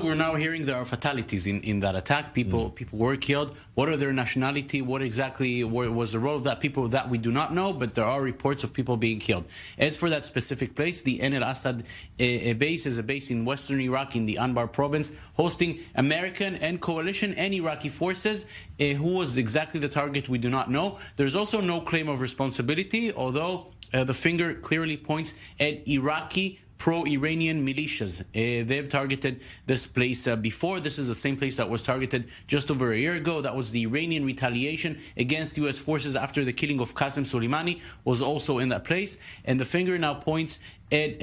we're now hearing there are fatalities in that attack. People were killed. What are their nationality? What exactly was the role of that people? That we do not know, but there are reports of people being killed. As for that specific place, the Ain al-Assad base is a base in western Iraq in the Anbar province, hosting American and coalition and Iraqi forces. Who was exactly the target, we do not know. There's also no claim of responsibility, although the finger clearly points at Iraqi pro-Iranian militias. They've targeted this place before. This is the same place that was targeted just over a year ago. That was the Iranian retaliation against U.S. forces after the killing of Qasem Soleimani, was also in that place. And the finger now points at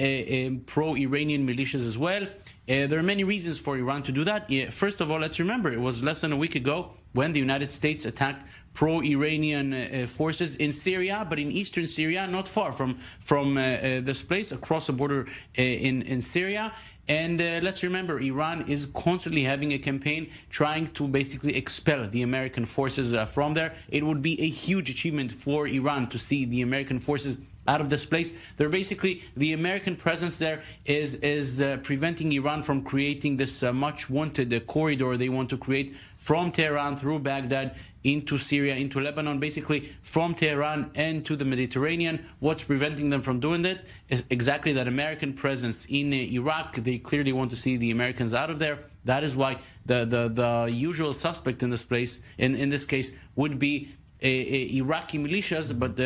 pro-Iranian militias as well. There are many reasons for Iran to do that. First of all, let's remember, it was less than a week ago when the United States attacked pro-Iranian forces in Syria, but in eastern Syria, not far from this place, across the border in Syria. And let's remember, Iran is constantly having a campaign trying to basically expel the American forces from there. It would be a huge achievement for Iran to see the American forces out of this place. They're basically, the American presence there is preventing Iran from creating this much wanted corridor they want to create from Tehran through Baghdad into Syria, into Lebanon, basically from Tehran and to the Mediterranean. What's preventing them from doing that is exactly that American presence in Iraq. They clearly want to see the Americans out of there. That is why the usual suspect in this place, in this case, would be Iraqi militias, but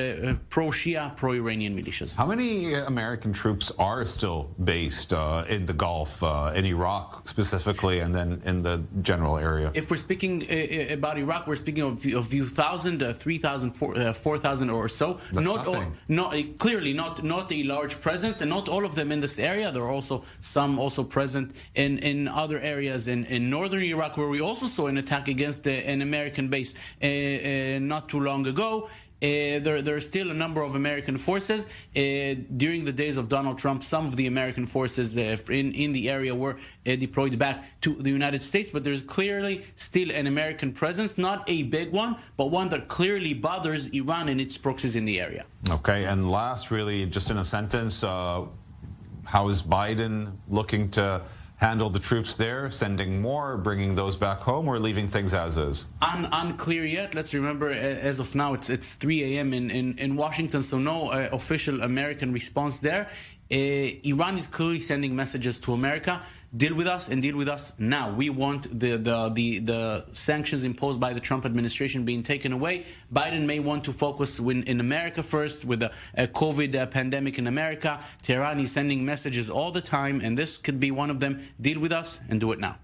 pro-Shia, pro-Iranian militias. How many American troops are still based in the Gulf, in Iraq specifically, and then in the general area? If we're speaking about Iraq, we're speaking of a few thousand, 3,000, 4,000 or so. Clearly not a large presence, and not all of them in this area. There are also some present in other areas in northern Iraq, where we also saw an attack against an American base not too long ago. There are still a number of American forces. During the days of Donald Trump, some of the American forces in the area were deployed back to the United States, but there's clearly still an American presence, not a big one, but one that clearly bothers Iran and its proxies in the area. Okay, and last, really, just in a sentence, how is Biden looking to handle the troops there, sending more, bringing those back home, or leaving things as is? Unclear yet. Let's remember, as of now, it's 3 a.m. in Washington, so no official American response there. Iran is clearly sending messages to America: deal with us, and deal with us now. We want the sanctions imposed by the Trump administration being taken away. Biden may want to focus in America first, with the COVID pandemic in America. Tehran is sending messages all the time, and this could be one of them: deal with us and do it now.